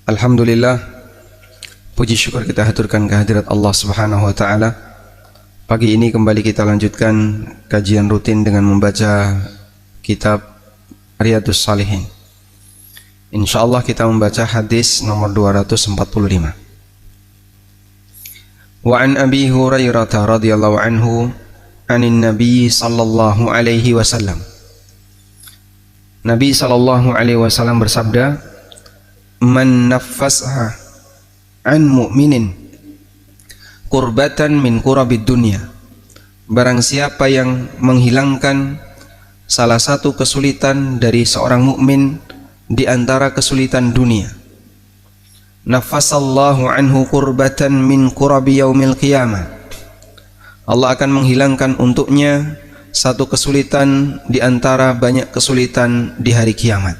Alhamdulillah, puji syukur kita haturkan kehadirat Allah Subhanahu wa taala. Pagi ini kembali kita lanjutkan kajian rutin dengan membaca kitab Riyadhus Shalihin. Insyaallah kita membaca hadis nomor 245. Wa an Abi Hurairah radhiyallahu anhu anin Nabi sallallahu alaihi wasallam. Nabi sallallahu alaihi wasallam bersabda, "Man naffasha an mu'minin kurbatan min kurabid dunya." Barang siapa yang menghilangkan salah satu kesulitan dari seorang mukmin di antara kesulitan dunia, naffasallahu anhu kurbatan min kurabi yaumil qiyamah. Allah akan menghilangkan untuknya satu kesulitan di antara banyak kesulitan di hari kiamat.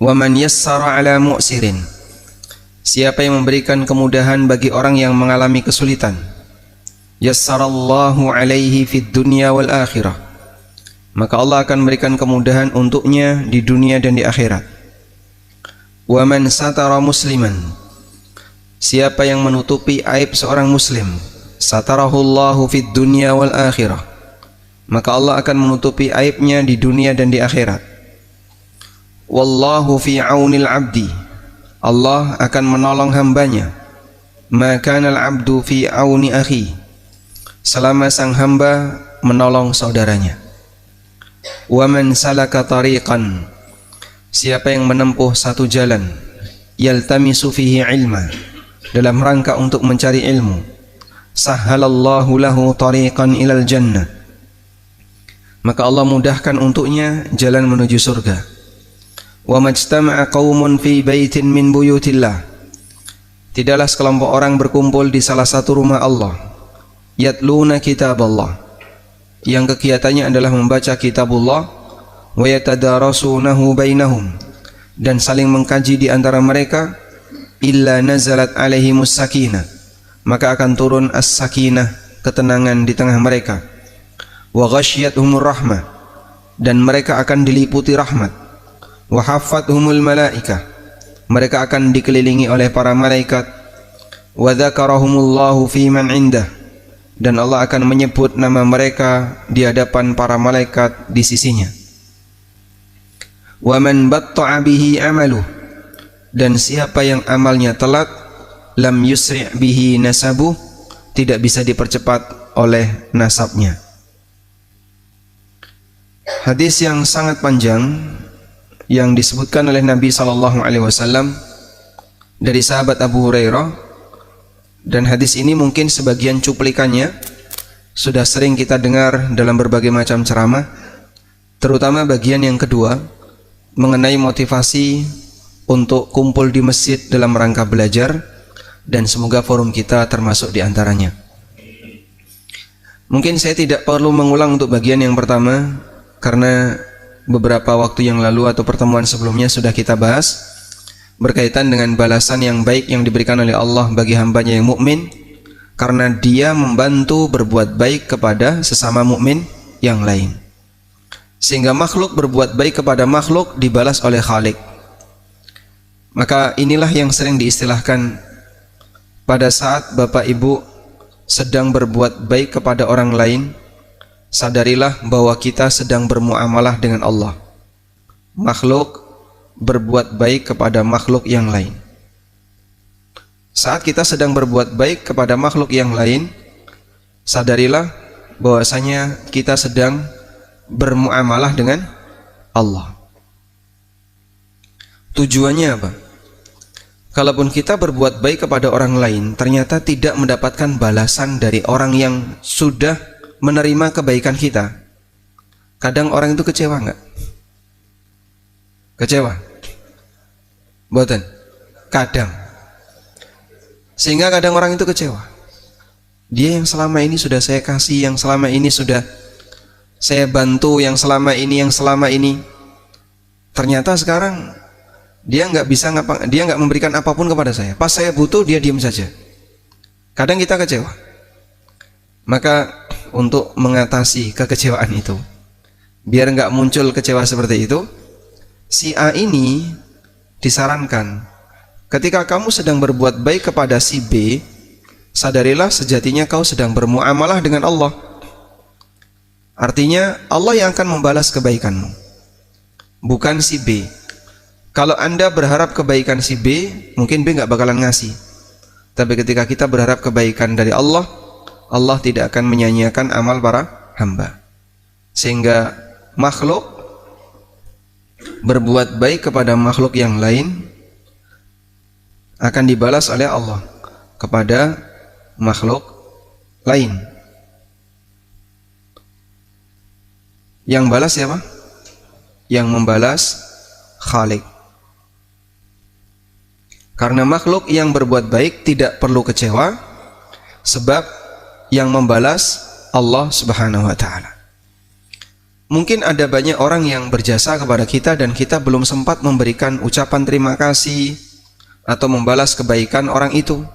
Wa man yassara ala mu'sirin. Siapa yang memberikan kemudahan bagi orang yang mengalami kesulitan, yassarallahu alaihi fid dunya wal akhirah. Maka Allah akan memberikan kemudahan untuknya di dunia dan di akhirat. Wa man satara musliman. Siapa yang menutupi aib seorang muslim, satarahullahu fid dunya wal akhirah. Maka Allah akan menutupi aibnya di dunia dan di akhirat. Wallahu fi aunil abdi. Allah akan menolong hambanya. Maka al abdu fi auni akhi. Selama sang hamba menolong saudaranya. Wa man salaka tariqan. Siapa yang menempuh satu jalan, yaltamisu fihi ilma, dalam rangka untuk mencari ilmu, sahhalallahu lahu tariqan ilal jannah. Maka Allah mudahkan untuknya jalan menuju surga. Wa majtama'a qaumun fi baitin min buyutillah. Tidaklah sekelompok orang berkumpul di salah satu rumah Allah, yatluna kitaballah, yang kegiatannya adalah membaca kitabullah, wa yatadarasunahu bainahum, dan saling mengkaji di antara mereka, illa nazalat alaihimus sakinah, maka akan turun as-sakinah, ketenangan di tengah mereka, wa ghasyiyatuhumur rahmah, dan mereka akan diliputi rahmat, wa haffathumul malaikah, mereka akan dikelilingi oleh para malaikat, wa dzakarahumullahu fi man indah, dan Allah akan menyebut nama mereka di hadapan para malaikat di sisinya. Wa man batta'a bihi amaluh, dan siapa yang amalnya telat, lam yusri' bihi nasabuh, tidak bisa dipercepat oleh nasabnya. Hadis yang sangat panjang yang disebutkan oleh Nabi sallallahu alaihi wasallam dari sahabat Abu Hurairah, dan hadis ini mungkin sebagian cuplikannya sudah sering kita dengar dalam berbagai macam ceramah, terutama bagian yang kedua mengenai motivasi untuk kumpul di masjid dalam rangka belajar, dan semoga forum kita termasuk di antaranya. Mungkin saya tidak perlu mengulang untuk bagian yang pertama, karena beberapa waktu yang lalu atau pertemuan sebelumnya sudah kita bahas berkaitan dengan balasan yang baik yang diberikan oleh Allah bagi hambanya yang mukmin, karena dia membantu berbuat baik kepada sesama mukmin yang lain, sehingga makhluk berbuat baik kepada makhluk dibalas oleh Khalik. Maka inilah yang sering diistilahkan pada saat Bapak Ibu sedang berbuat baik kepada orang lain, sadarilah bahwa kita sedang bermuamalah dengan Allah. Makhluk berbuat baik kepada makhluk yang lain. Saat kita sedang berbuat baik kepada makhluk yang lain, sadarilah bahwasanya kita sedang bermuamalah dengan Allah. Tujuannya apa? Kalaupun kita berbuat baik kepada orang lain, ternyata tidak mendapatkan balasan dari orang yang sudah menerima kebaikan kita, kadang orang itu kecewa nggak? Kecewa? Boten? Kadang. Sehingga kadang orang itu kecewa. Dia yang selama ini sudah saya kasih, yang selama ini sudah saya bantu, yang selama ini, ternyata sekarang dia nggak bisa dia nggak memberikan apapun kepada saya. Pas saya butuh dia diam saja. Kadang kita kecewa. Maka untuk mengatasi kekecewaan itu, biar nggak muncul kecewa seperti itu, si A ini disarankan ketika kamu sedang berbuat baik kepada si B, sadarilah sejatinya kau sedang bermuamalah dengan Allah. Artinya Allah yang akan membalas kebaikanmu, bukan si B. Kalau Anda berharap kebaikan si B, mungkin B nggak bakalan ngasih. Tapi ketika kita berharap kebaikan dari Allah, Allah tidak akan menyanyiakan amal para hamba. Sehingga makhluk berbuat baik kepada makhluk yang lain akan dibalas oleh Allah kepada makhluk lain. Yang balas siapa? Yang membalas Khalik. Karena makhluk yang berbuat baik tidak perlu kecewa, sebab yang membalas Allah Subhanahu wa ta'ala. Mungkin ada banyak orang yang berjasa kepada kita dan kita belum sempat memberikan ucapan terima kasih atau membalas kebaikan orang itu.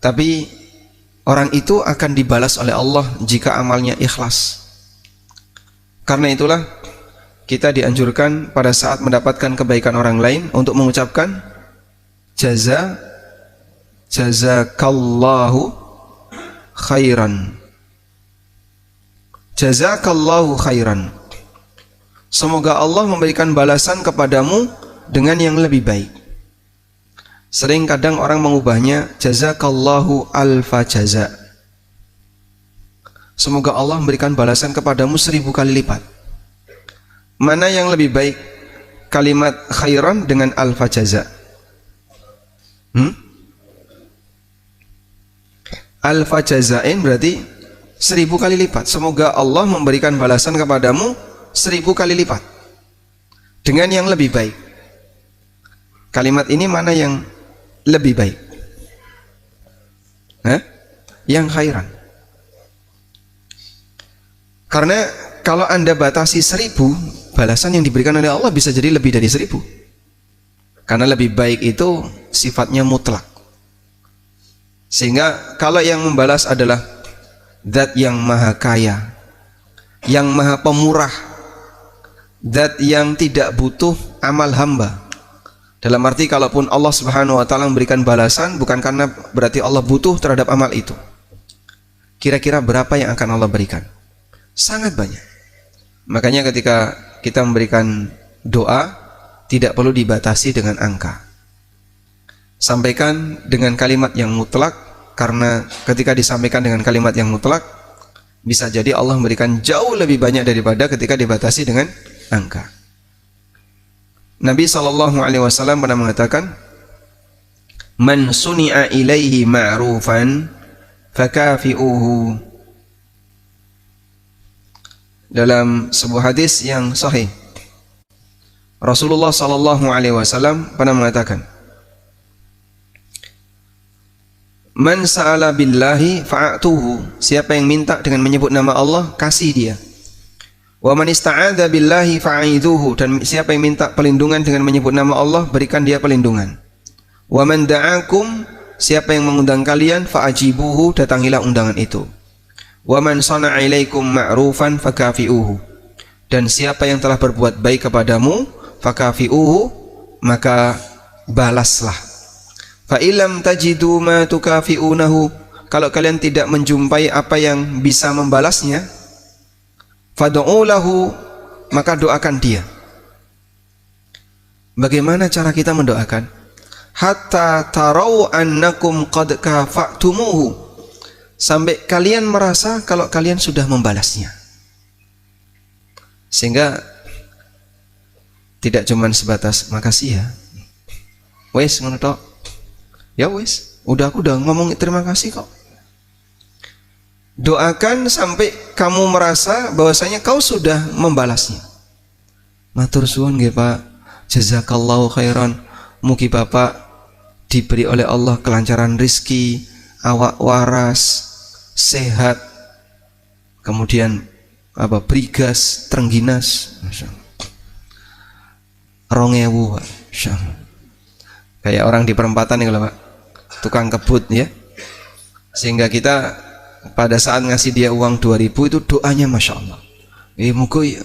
Tapi orang itu akan dibalas oleh Allah jika amalnya ikhlas. Karena itulah kita dianjurkan pada saat mendapatkan kebaikan orang lain untuk mengucapkan jazakallahu khairan. Jazakallahu khairan. Semoga Allah memberikan balasan kepadamu dengan yang lebih baik. Sering kadang orang mengubahnya jazakallahu alfa jaza. Semoga Allah memberikan balasan kepadamu 1000 kali lipat. Mana yang lebih baik? Kalimat khairan dengan alfa jaza. Alfa jazain berarti 1000 kali lipat. Semoga Allah memberikan balasan kepadamu 1000 kali lipat dengan yang lebih baik. Kalimat ini mana yang lebih baik? Yang khairan. Karena kalau Anda batasi 1000, balasan yang diberikan oleh Allah bisa jadi lebih dari 1000. Karena lebih baik itu sifatnya mutlak. Sehingga kalau yang membalas adalah Zat yang maha kaya, yang maha pemurah, Zat yang tidak butuh amal hamba. Dalam arti kalaupun Allah Subhanahu wa ta'ala memberikan balasan, bukan karena berarti Allah butuh terhadap amal itu. Kira-kira berapa yang akan Allah berikan? Sangat banyak. Makanya ketika kita memberikan doa, tidak perlu dibatasi dengan angka. Sampaikan dengan kalimat yang mutlak, karena ketika disampaikan dengan kalimat yang mutlak, bisa jadi Allah memberikan jauh lebih banyak daripada ketika dibatasi dengan angka. Nabi SAW pernah mengatakan, Man suni'a ilaihi ma'rufan fakafi'uhu. Dalam sebuah hadis yang sahih, Rasulullah SAW pernah mengatakan, Man sa'ala billahi fa'atuhu. Siapa yang minta dengan menyebut nama Allah, kasih dia. Wa man ista'adha billahi fa'idhuhu. Dan siapa yang minta perlindungan dengan menyebut nama Allah, berikan dia perlindungan. Wa man da'akum. Siapa yang mengundang kalian, fa'ajibuhu. Datangilah undangan itu. Wa man sana'a ilaikum ma'rufan fakafi'uhu. Dan siapa yang telah berbuat baik kepadamu, fakafi'uhu, maka balaslah. Fa illam tajidu ma tukafi'unahu. Kalau kalian tidak menjumpai apa yang bisa membalasnya, fad'u lahu, maka doakan dia. Bagaimana cara kita mendoakan? Hatta tarau annakum qad kafa'tumuhu. Sampai kalian merasa kalau kalian sudah membalasnya. Sehingga tidak cuma sebatas makasih ya. Wes ngono tok. Ya wes, aku udah ngomong terima kasih kok. Doakan sampai kamu merasa bahwasanya kau sudah membalasnya. Matur suwun nggih Pak. Jazakallahu khairan. Mugi Bapak diberi oleh Allah kelancaran rizki, awak waras, sehat, kemudian brigas, trengginas, rongewu, kayak orang di perempatan nih kalau Pak, tukang kebut ya. Sehingga kita pada saat ngasih dia uang 2000 itu doanya Masya Allah,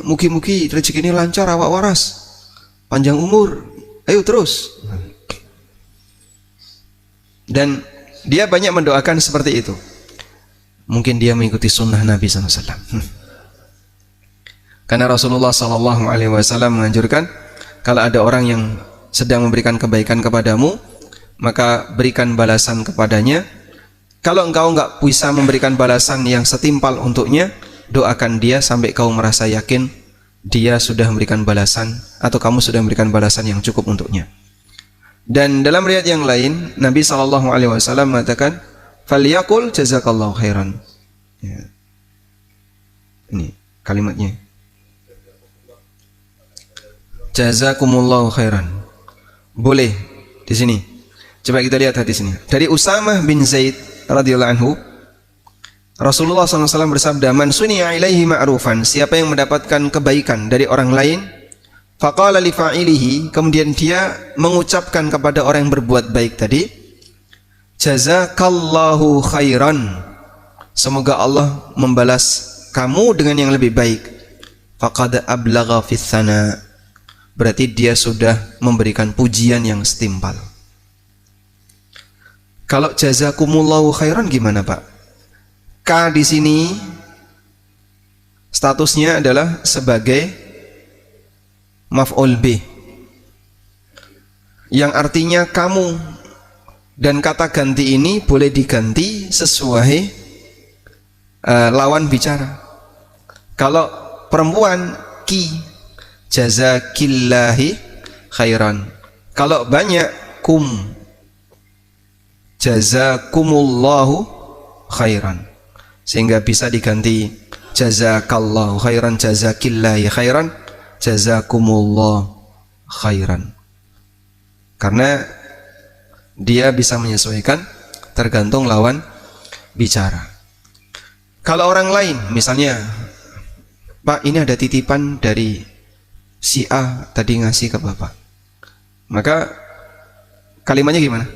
mugi rezeki ini lancar, awak waras, panjang umur, ayo terus. Dan dia banyak mendoakan seperti itu. Mungkin dia mengikuti sunnah Nabi SAW. Karena Rasulullah SAW menganjurkan, kalau ada orang yang sedang memberikan kebaikan kepadamu, maka berikan balasan kepadanya. Kalau engkau enggak bisa memberikan balasan yang setimpal untuknya, doakan dia sampai kau merasa yakin dia sudah memberikan balasan, atau kamu sudah memberikan balasan yang cukup untuknya. Dan dalam riwayat yang lain, Nabi SAW mengatakan, "Falyaqul jazakallahu khairan." Ya. Ini kalimatnya. Jazakumullahu khairan. Boleh di sini. Coba kita lihat hadis ini. Dari Usamah bin Zaid radhiyallahu anhu, Rasulullah SAW bersabda, "Man suni'a ilaihi ma'rufan." Siapa yang mendapatkan kebaikan dari orang lain, faqala li fa'ilihi, kemudian dia mengucapkan kepada orang yang berbuat baik tadi, jazakallahu khairan, semoga Allah membalas kamu dengan yang lebih baik. Faqad ablagha fis sana, berarti dia sudah memberikan pujian yang setimpal. Kalau jazakumullahu khairan gimana, Pak? K di sini statusnya adalah sebagai maf'ul bih, yang artinya kamu, dan kata ganti ini boleh diganti sesuai lawan bicara. Kalau perempuan, ki, jazakillahi khairan. Kalau banyak, kum, jazakumullahu khairan. Sehingga bisa diganti jazakallahu khairan, jazakillahi khairan, jazakumullah khairan. Karena dia bisa menyesuaikan tergantung lawan bicara. Kalau orang lain, misalnya, Pak, ini ada titipan dari si A tadi ngasih ke Bapak, maka kalimatnya gimana?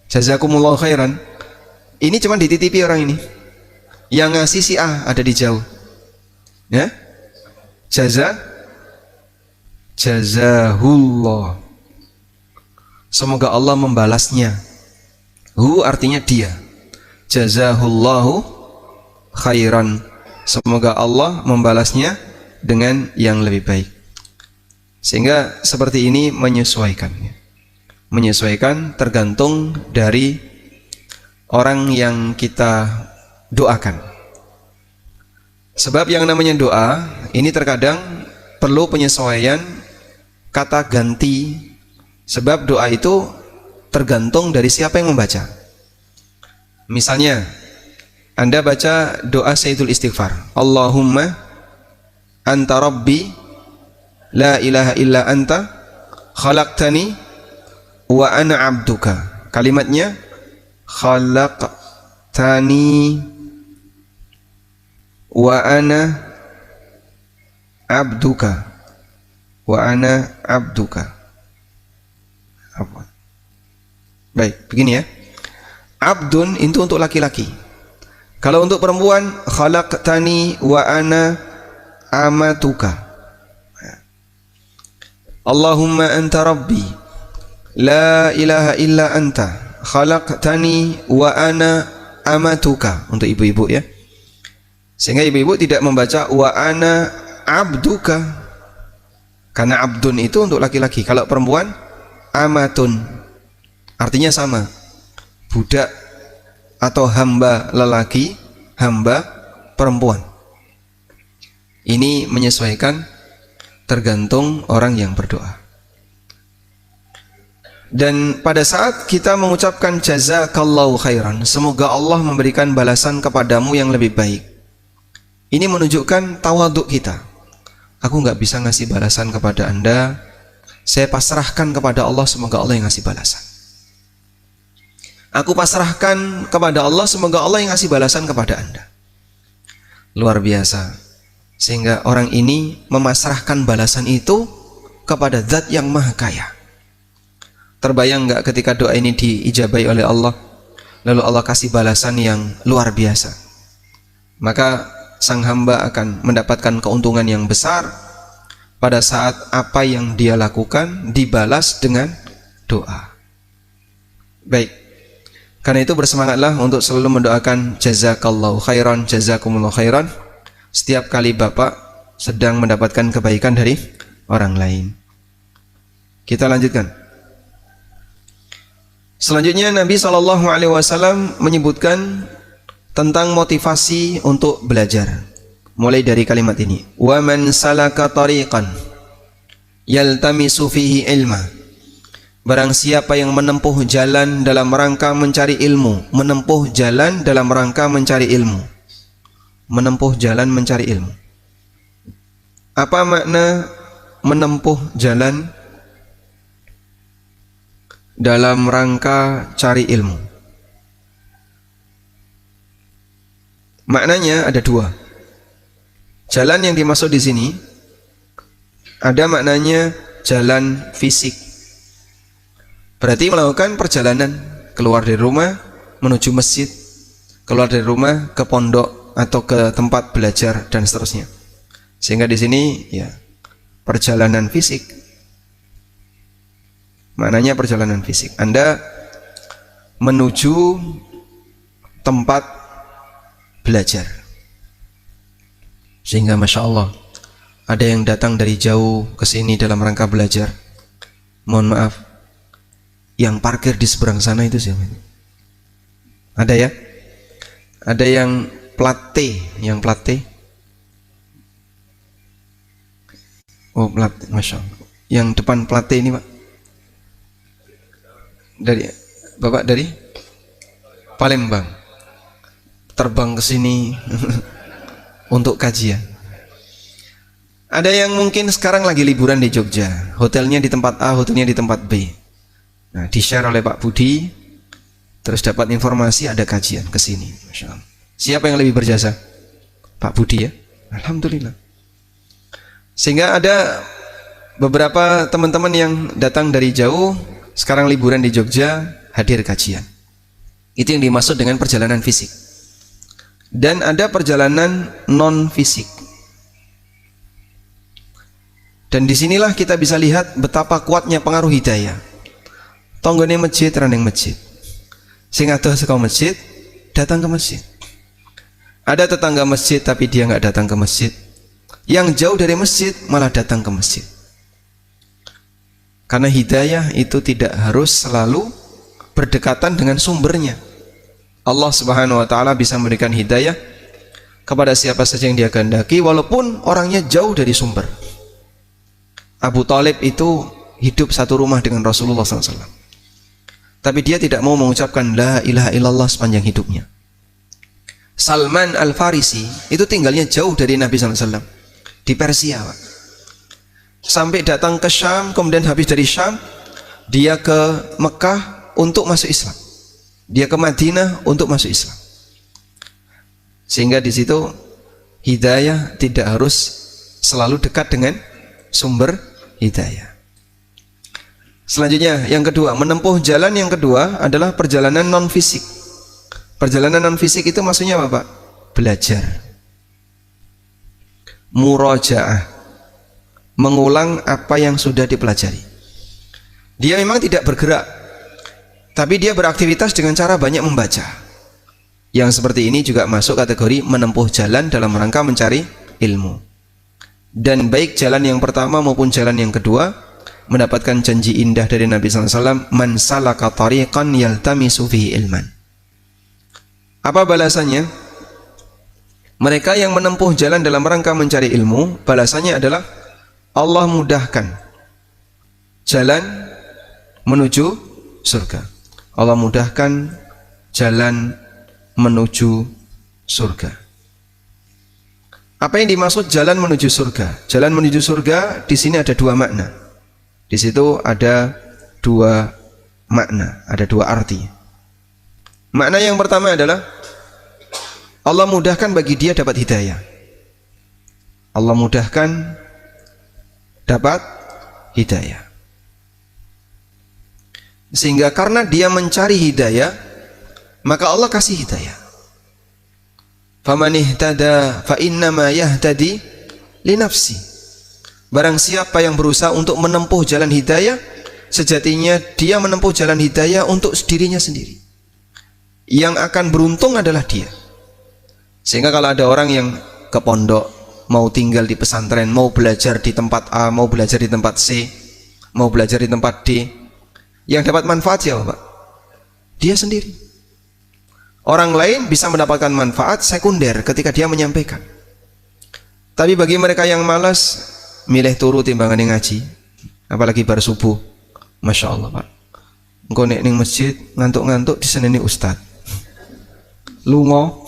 Jazakumullah khairan. Ini cuma dititipi orang ini. Yang ngasih si A ada di jauh. Ya? Jazahullah. Semoga Allah membalasnya. Hu artinya dia. Jazahullahu khairan. Semoga Allah membalasnya dengan yang lebih baik. Sehingga seperti ini menyesuaikan. Menyesuaikan tergantung dari orang yang kita doakan. Sebab yang namanya doa ini terkadang perlu penyesuaian kata ganti. Sebab doa itu tergantung dari siapa yang membaca. Misalnya, Anda baca doa Sayyidul Istighfar, Allahumma anta rabbi la ilaha illa anta khalaqtani wa ana abduka. Kalimatnya khalaqtani wa ana abduka, wa ana abduka. Apa? Baik, begini ya. Abdun itu untuk laki-laki. Kalau untuk perempuan, khalaqtani wa ana amatuka. Allahumma anta rabbi la ilaha illa anta khalaqtani wa ana amatuka, untuk ibu-ibu ya. Sehingga ibu-ibu tidak membaca wa ana abduka, karena abdun itu untuk laki-laki. Kalau perempuan, amatun, artinya sama, budak atau hamba lelaki, hamba perempuan. Ini menyesuaikan tergantung orang yang berdoa. Dan pada saat kita mengucapkan jazakallahu khairan, semoga Allah memberikan balasan kepadamu yang lebih baik, ini menunjukkan tawaduk kita. Aku nggak bisa ngasih balasan kepada Anda, saya pasrahkan kepada Allah, semoga Allah yang ngasih balasan. Aku pasrahkan kepada Allah, semoga Allah yang ngasih balasan kepada Anda. Luar biasa. Sehingga orang ini memasrahkan balasan itu kepada Zat yang Maha Kaya. Terbayang nggak ketika doa ini diijabai oleh Allah, lalu Allah kasih balasan yang luar biasa, maka sang hamba akan mendapatkan keuntungan yang besar, pada saat apa yang dia lakukan dibalas dengan doa. Baik, karena itu bersemangatlah untuk selalu mendoakan jazakallahu khairan, jazakumullahu khairan setiap kali Bapak sedang mendapatkan kebaikan dari orang lain. Kita lanjutkan. Selanjutnya Nabi SAW menyebutkan tentang motivasi untuk belajar. Mulai dari kalimat ini, wa man salaka tariqan yaltamisu fihi ilma. Barang siapa yang menempuh jalan dalam rangka mencari ilmu, menempuh jalan dalam rangka mencari ilmu, menempuh jalan mencari ilmu. Apa makna menempuh jalan dalam rangka cari ilmu? Maknanya ada dua. Jalan yang dimaksud di sini ada maknanya jalan fisik. Berarti melakukan perjalanan keluar dari rumah menuju masjid, keluar dari rumah ke pondok atau ke tempat belajar dan seterusnya. Sehingga di sini ya perjalanan fisik. Maknanya perjalanan fisik. Anda menuju tempat belajar. Sehingga Masya Allah ada yang datang dari jauh ke sini dalam rangka belajar. Mohon maaf, yang parkir di seberang sana itu siapa? Ada ya? Ada yang plat T, yang plat T. Oh, plat, Masya Allah. Yang depan plat T ini Pak. Dari Bapak dari Palembang. Terbang ke sini untuk kajian. Ada yang mungkin sekarang lagi liburan di Jogja, hotelnya di tempat A, hotelnya di tempat B. Nah, di-share oleh Pak Budi, terus dapat informasi ada kajian ke sini. Masya Allah. Siapa yang lebih berjasa? Pak Budi ya? Alhamdulillah. Sehingga ada beberapa teman-teman yang datang dari jauh, sekarang liburan di Jogja, hadir kajian. Itu yang dimaksud dengan perjalanan fisik. Dan ada perjalanan non fisik. Dan disinilah kita bisa lihat betapa kuatnya pengaruh hidayah. Tonggone masjid, raneng masjid. Sing adoh saka masjid, datang ke masjid. Ada tetangga masjid tapi dia nggak datang ke masjid. Yang jauh dari masjid malah datang ke masjid. Karena hidayah itu tidak harus selalu berdekatan dengan sumbernya. Allah Subhanahu wa taala bisa memberikan hidayah kepada siapa saja yang dia kehendaki walaupun orangnya jauh dari sumber. Abu Thalib itu hidup satu rumah dengan Rasulullah SAW, tapi dia tidak mau mengucapkan la ilaha illallah sepanjang hidupnya. Salman Al-Farisi itu tinggalnya jauh dari Nabi SAW, di Persia Pak. Sampai datang ke Syam, kemudian habis dari Syam dia ke Mekah untuk masuk Islam, dia ke Madinah untuk masuk Islam. Sehingga di situ hidayah tidak harus selalu dekat dengan sumber hidayah. Selanjutnya yang kedua, menempuh jalan yang kedua adalah perjalanan non fisik. Perjalanan non fisik itu maksudnya apa Pak? Belajar, murajaah, mengulang apa yang sudah dipelajari. Dia memang tidak bergerak, tapi dia beraktivitas dengan cara banyak membaca. Yang seperti ini juga masuk kategori menempuh jalan dalam rangka mencari ilmu. Dan baik jalan yang pertama maupun jalan yang kedua mendapatkan janji indah dari Nabi SAW, man salaka tariqan yaltamisu fihi ilman. Apa balasannya? Mereka yang menempuh jalan dalam rangka mencari ilmu, balasannya adalah Allah mudahkan jalan menuju surga. Allah mudahkan jalan menuju surga. Apa yang dimaksud jalan menuju surga? Jalan menuju surga di sini ada dua makna. Di situ ada dua makna, ada dua arti. Makna yang pertama adalah Allah mudahkan bagi dia dapat hidayah. Allah mudahkan dapat hidayah. Sehingga karena dia mencari hidayah, maka Allah kasih hidayah. Faman ihtada fa innama yahtadi li nafsi. Barang siapa yang berusaha untuk menempuh jalan hidayah, sejatinya dia menempuh jalan hidayah untuk dirinya sendiri. Yang akan beruntung adalah dia. Sehingga kalau ada orang yang ke pondok, mau tinggal di pesantren, mau belajar di tempat A, mau belajar di tempat C, mau belajar di tempat D, yang dapat manfaat siapa, Pak? Dia sendiri. Orang lain bisa mendapatkan manfaat sekunder ketika dia menyampaikan. Tapi bagi mereka yang malas, milih turu timbangan ngaji, apalagi bar subuh, Masya Allah, Pak. Engkau nek ning masjid ngantuk-ngantuk diseneni ustad, lungo.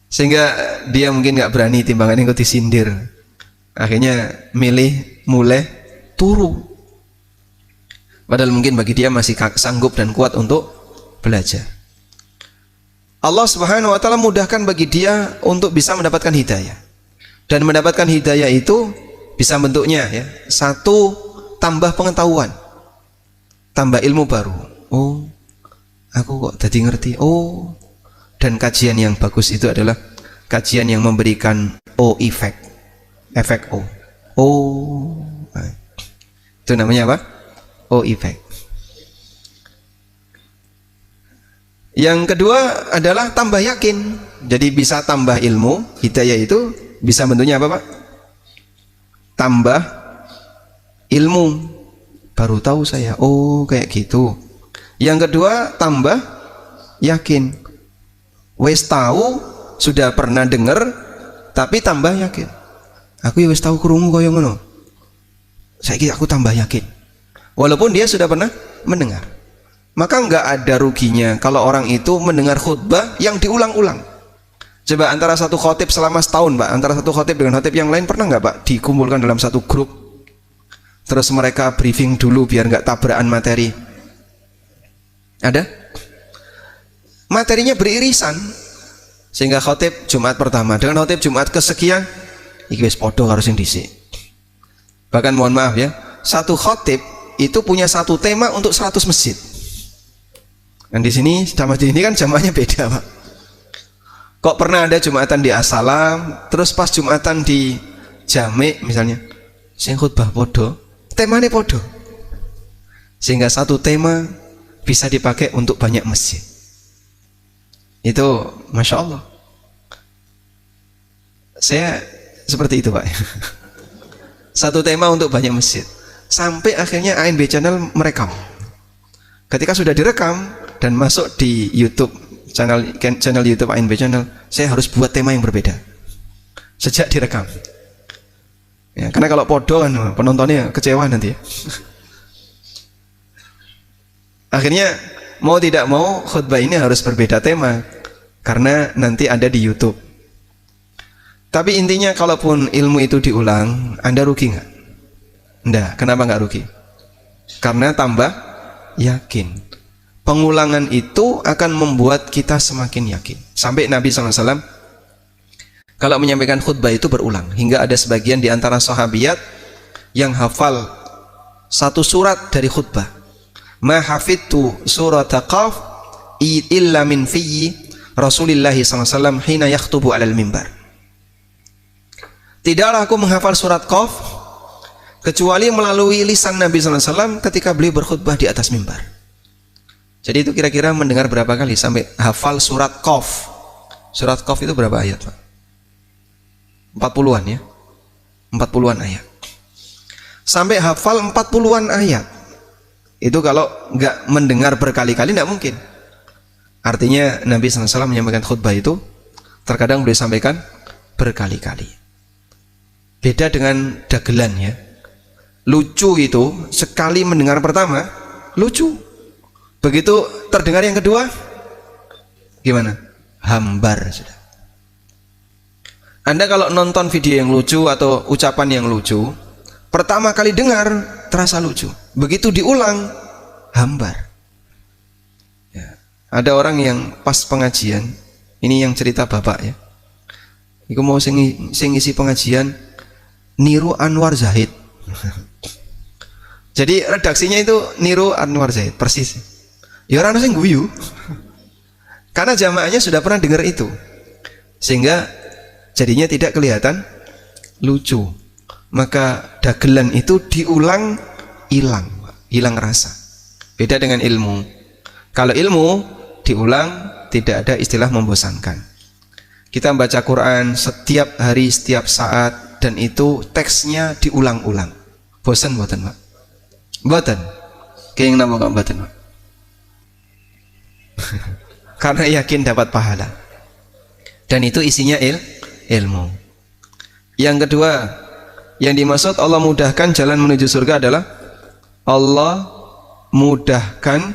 Sehingga dia mungkin nggak berani timbangan engkau disindir. Akhirnya milih mulai turu. Padahal mungkin bagi dia masih sanggup dan kuat untuk belajar. Allah Subhanahu wa taala mudahkan bagi dia untuk bisa mendapatkan hidayah. Dan mendapatkan hidayah itu bisa bentuknya ya. Satu, tambah pengetahuan. Tambah ilmu baru. Oh, aku kok jadi ngerti. Oh, dan kajian yang bagus itu adalah kajian yang memberikan efek O. Oh, itu namanya apa? Efek. Yang kedua adalah tambah yakin. Jadi bisa tambah ilmu. Hidayah itu bisa bentuknya apa, Pak? Tambah ilmu. Baru tahu saya, oh kayak gitu. Yang kedua tambah yakin. Wes tahu, sudah pernah dengar, tapi tambah yakin. Aku ya wes tahu krungu kaya ngono. Saiki aku tambah yakin. Walaupun dia sudah pernah mendengar. Maka nggak ada ruginya kalau orang itu mendengar khutbah yang diulang-ulang. Coba antara satu khotib selama setahun, Pak, antara satu khotib dengan khotib yang lain, pernah nggak, Pak, dikumpulkan dalam satu grup, terus mereka briefing dulu biar nggak tabrakan materi? Ada? Materinya beririsan, sehingga khotib Jumat pertama dengan khotib Jumat kesekian iki wis padha karo sing dhisik. Bahkan mohon maaf ya, satu khotib itu punya satu tema untuk 100 masjid. Dan di sini jamaah ini kan jamaahnya beda, Pak. Kok pernah ada Jumatan di As-Salam, terus pas Jumatan di Jami misalnya, sing khutbah podo, temanya podo. Sehingga satu tema bisa dipakai untuk banyak masjid. Itu Masya Allah. Saya seperti itu, Pak. Satu tema untuk banyak masjid. Sampai akhirnya ANB Channel merekam. Ketika sudah direkam dan masuk di YouTube, channel YouTube ANB Channel, saya harus buat tema yang berbeda sejak direkam ya, karena kalau podo kan penontonnya kecewa nanti ya. Akhirnya mau tidak mau khutbah ini harus berbeda tema karena nanti ada di YouTube. Tapi intinya kalaupun ilmu itu diulang, Anda rugi nggak? Enggak. Kenapa nggak rugi? Karena tambah yakin. Pengulangan itu akan membuat kita semakin yakin. Sampai Nabi SAW kalau menyampaikan khutbah itu berulang, hingga ada sebagian di antara sahabiat yang hafal satu surat dari khutbah. Ma hafidtu surat Qaf illa min fiyyi Rasulillah SAW hina yakhtubu alal mimbar. Tidaklah aku menghafal surat Qaf kecuali melalui lisan Nabi SAW ketika beliau berkhutbah di atas mimbar. Jadi itu kira-kira mendengar berapa kali sampai hafal surat Qaf. Surat Qaf itu berapa ayat, Pak? 40-an ya. 40-an ayat. Sampai hafal 40-an ayat. Itu kalau nggak mendengar berkali-kali nggak mungkin. Artinya Nabi SAW menyampaikan khutbah itu terkadang beliau sampaikan berkali-kali. Beda dengan dagelan ya. Lucu itu sekali mendengar pertama lucu, begitu terdengar yang kedua gimana? Hambar sudah. Anda kalau nonton video yang lucu atau ucapan yang lucu, pertama kali dengar terasa lucu, begitu diulang hambar ya. Ada orang yang pas pengajian, ini yang cerita bapak ya, iku mau sing isi pengajian niru Anwar Zahid. Jadi redaksinya itu niru Anwar Zaid persis. Ya orang sing guyu. Karena jamaahnya sudah pernah dengar itu. Sehingga jadinya tidak kelihatan lucu. maka dagelan itu diulang hilang rasa. Beda dengan ilmu. Kalau ilmu diulang tidak ada istilah membosankan. Kita membaca Quran setiap hari, setiap saat, dan itu teksnya diulang-ulang. Bosan mboten, Pak? Mboten. Kayang napa kok mboten, Pak? Karena yakin dapat pahala. Dan itu isinya ilmu. Yang kedua, yang dimaksud Allah mudahkan jalan menuju surga adalah Allah mudahkan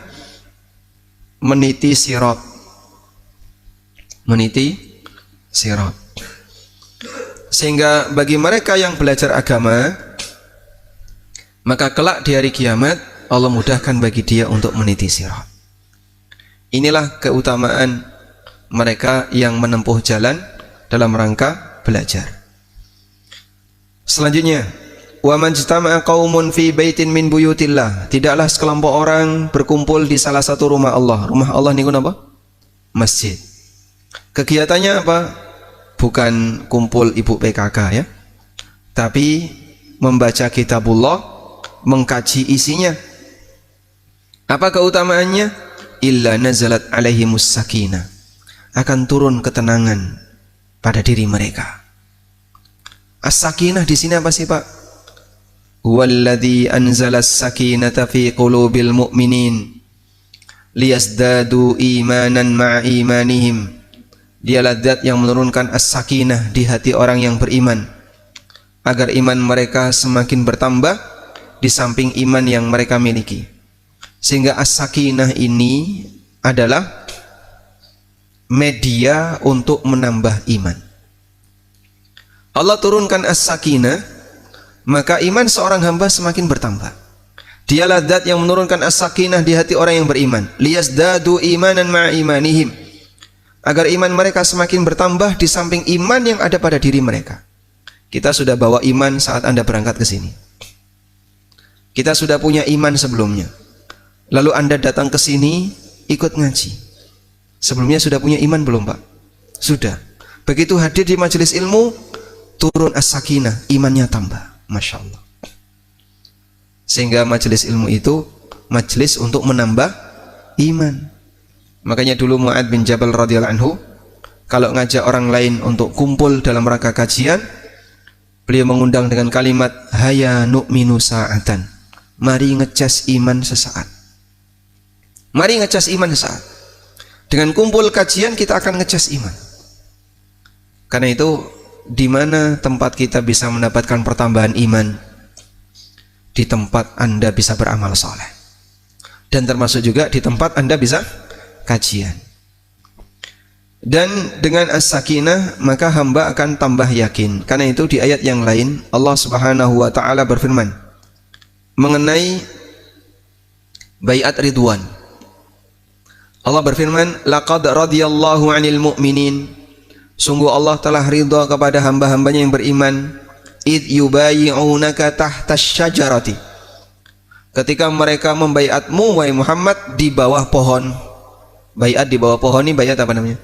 meniti sirat. Meniti sirat. Sehingga bagi mereka yang belajar agama, maka kelak di hari kiamat Allah mudahkan bagi dia untuk meniti sirat. Inilah keutamaan mereka yang menempuh jalan dalam rangka belajar. Selanjutnya, wa man jtama'a qaumun fi baitin min buyutillah, tidaklah sekelompok orang berkumpul di salah satu rumah Allah. Rumah Allah niku napa? Masjid. Kegiatannya apa? Bukan kumpul ibu PKK ya, tapi membaca kitabullah, mengkaji isinya. Apa keutamaannya? Illa nazalat alaihimus sakinah, akan turun ketenangan pada diri mereka. As-sakinah di sini apa sih, Pak? Huwallazi anzalas sakinata fi qulubil mu'minin liyazdadu imanan ma'a imanihim. Dialah zat yang menurunkan as-sakinah di hati orang yang beriman, agar iman mereka semakin bertambah di samping iman yang mereka miliki. Sehingga as-sakinah ini adalah media untuk menambah iman. Allah turunkan as-sakinah, maka iman seorang hamba semakin bertambah. Dialah zat yang menurunkan as-sakinah di hati orang yang beriman, liyazdadu imanan ma'a imanihim, agar iman mereka semakin bertambah di samping iman yang ada pada diri mereka. Kita sudah bawa iman saat Anda berangkat ke sini. Kita sudah punya iman sebelumnya. Lalu Anda datang ke sini ikut ngaji. Sebelumnya sudah punya iman belum, Pak? Sudah. Begitu hadir di majelis ilmu, turun as-sakinah, imannya tambah. Masya Allah. Sehingga majelis ilmu itu majelis untuk menambah iman. Makanya dulu Mu'adz bin Jabal radhiyallahu anhu, kalau ngajak orang lain untuk kumpul dalam rangka kajian, beliau mengundang dengan kalimat haya nu'minu sa'atan, mari ngecas iman sesaat. Mari ngecas iman sesaat. Dengan kumpul kajian kita akan ngecas iman. Karena itu, di mana tempat kita bisa mendapatkan pertambahan iman? Di tempat Anda bisa beramal soleh. Dan termasuk juga di tempat Anda bisa kajian. Dan dengan as-sakinah maka hamba akan tambah yakin. Karena itu di ayat yang lain Allah Subhanahu wa taala berfirman mengenai baiat ridwan. Allah berfirman, laqad radiyallahu 'anil mu'minin, sungguh Allah telah ridha kepada hamba-hambanya yang beriman, id yubayi'unaka tahtas syajarati, ketika mereka membaiatmu wahai Muhammad di bawah pohon. Baiat di bawah pohon ini baiat apa namanya?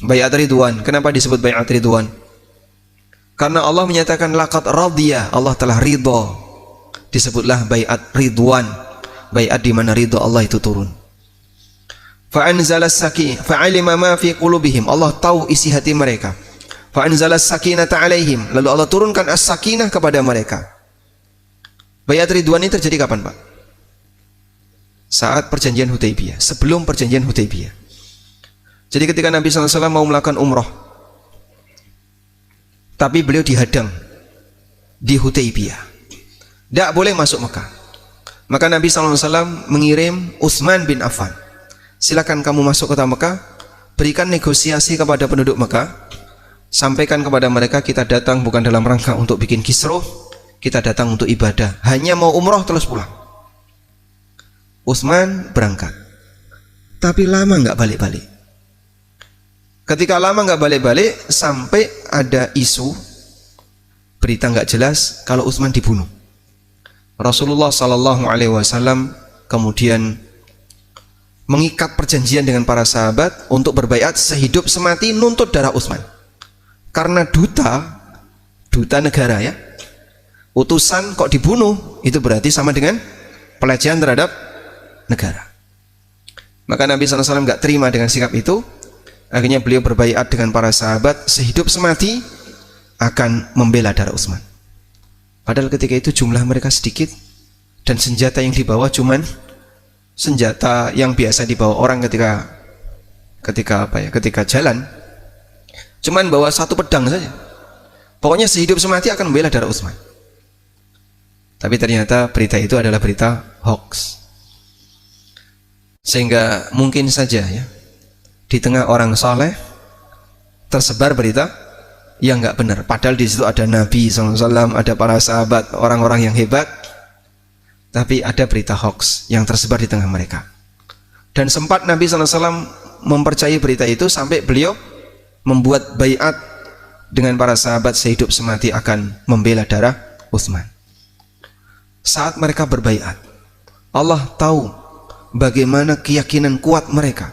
Baiat ridwan. Kenapa disebut baiat ridwan? Karena Allah menyatakan laqad radiya, Allah telah ridha. Disebutlah baiat ridwan, baiat di mana ridha Allah itu turun. Fa'anzalas sakinah fa'alima ma fi qulubihim, Allah tahu isi hati mereka. Fa'anzalas sakinata 'alaihim, lalu Allah turunkan as-sakinah kepada mereka. Baiat ridwan ini terjadi kapan, Pak? Saat perjanjian Hudaybiyah, sebelum perjanjian Hudaybiyah. Jadi ketika Nabi SAW mau melakukan umroh, tapi beliau dihadang di Hudaybiyah, tidak boleh masuk Mekah. Maka Nabi SAW mengirim Utsman bin Affan, silakan kamu masuk kota Mekah, berikan negosiasi kepada penduduk Mekah, sampaikan kepada mereka kita datang bukan dalam rangka untuk bikin kisruh, kita datang untuk ibadah, hanya mau umroh terus pulang. Utsman berangkat, tapi lama nggak balik-balik. Ketika lama nggak balik-balik, sampai ada isu berita nggak jelas kalau Utsman dibunuh. Rasulullah SAW kemudian mengikat perjanjian dengan para sahabat untuk berbaiat sehidup semati nuntut darah Utsman. Karena duta negara ya, utusan kok dibunuh, itu berarti sama dengan pelecehan terhadap negara. Maka Nabi SAW nggak terima dengan sikap itu. Akhirnya beliau berbaiat dengan para sahabat sehidup semati akan membela darah Utsman. Padahal ketika itu jumlah mereka sedikit dan senjata yang dibawa cuman senjata yang biasa dibawa orang ketika jalan, cuman bawa satu pedang saja. Pokoknya sehidup semati akan membela darah Utsman. Tapi ternyata berita itu adalah berita hoax. Sehingga mungkin saja ya, di tengah orang soleh tersebar berita yang nggak benar. Padahal di situ ada Nabi SAW, ada para sahabat, orang-orang yang hebat. Tapi ada berita hoax yang tersebar di tengah mereka. Dan sempat Nabi SAW mempercayai berita itu sampai beliau membuat baiat dengan para sahabat sehidup semati akan membela darah Utsman. Saat mereka berbaiat, Allah tahu bagaimana keyakinan kuat mereka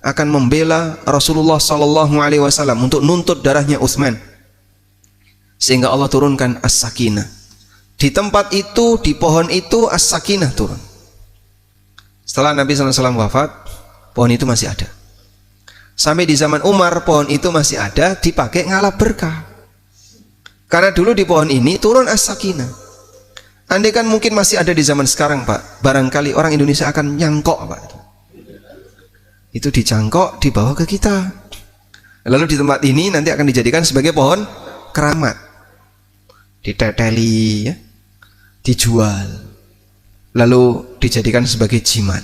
akan membela Rasulullah SAW untuk nuntut darahnya Utsman, sehingga Allah turunkan as-sakinah. Di tempat itu, di pohon itu as-sakinah turun. Setelah Nabi SAW wafat, pohon itu masih ada. Sampai di zaman Umar, pohon itu masih ada, dipakai ngalap berkah. Karena dulu di pohon ini turun as-sakinah. Andai kan mungkin masih ada di zaman sekarang, Pak, barangkali orang Indonesia akan nyangkok, Pak. Itu dicangkok, dibawa ke kita. Lalu di tempat ini nanti akan dijadikan sebagai pohon keramat. Diteteli, ya, dijual, lalu dijadikan sebagai jimat.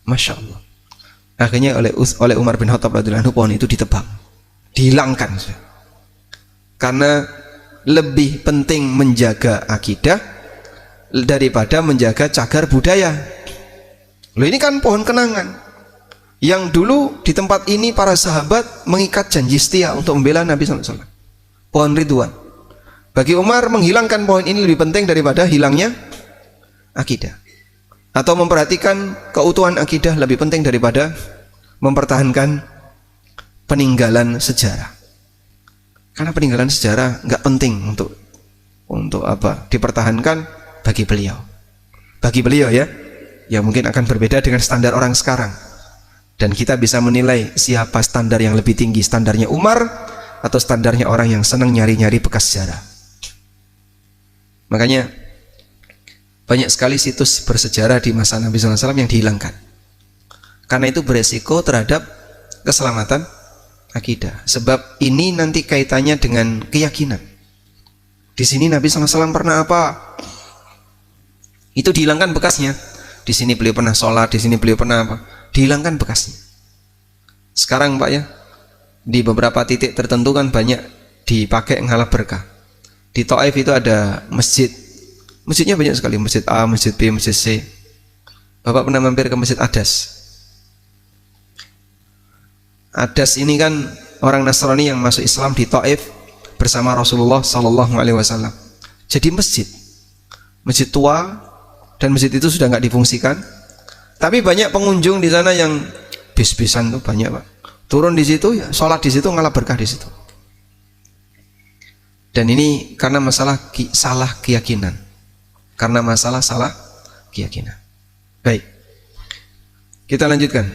Masya Allah. Akhirnya oleh Umar bin Khattab radhiyallahu anhu pohon itu ditebang, dihilangkan, karena lebih penting menjaga akidah daripada menjaga cagar budaya. Loh, ini kan pohon kenangan yang dulu di tempat ini para sahabat mengikat janji setia untuk membela Nabi SAW. Pohon Ridwan. Bagi Umar, menghilangkan pohon ini lebih penting daripada hilangnya akidah, atau memperhatikan keutuhan akidah lebih penting daripada mempertahankan peninggalan sejarah. Karena peninggalan sejarah nggak penting untuk apa dipertahankan bagi beliau. Bagi beliau ya mungkin akan berbeda dengan standar orang sekarang. Dan kita bisa menilai siapa standar yang lebih tinggi, standarnya Umar atau standarnya orang yang senang nyari-nyari bekas sejarah. Makanya banyak sekali situs bersejarah di masa Nabi SAW yang dihilangkan. Karena itu beresiko terhadap keselamatan akidah. Sebab ini nanti kaitannya dengan keyakinan. Di sini Nabi SAW pernah apa? Itu dihilangkan bekasnya. Di sini beliau pernah sholat, di sini beliau pernah apa? Dihilangkan bekasnya. Sekarang Pak ya, di beberapa titik tertentu kan banyak dipakai ngalap berkah. Di Taif itu ada masjid. Masjidnya banyak sekali, masjid A, masjid B, masjid C. Bapak pernah mampir ke masjid Adas? Adas ini kan orang Nasrani yang masuk Islam di Taif bersama Rasulullah SAW. Jadi masjid tua, dan masjid itu sudah nggak difungsikan. Tapi banyak pengunjung di sana yang bis-bisan tuh banyak Pak. Turun di situ ya, sholat di situ, ngalap berkah di situ. Dan ini karena masalah salah keyakinan. Karena masalah salah keyakinan. Baik, kita lanjutkan.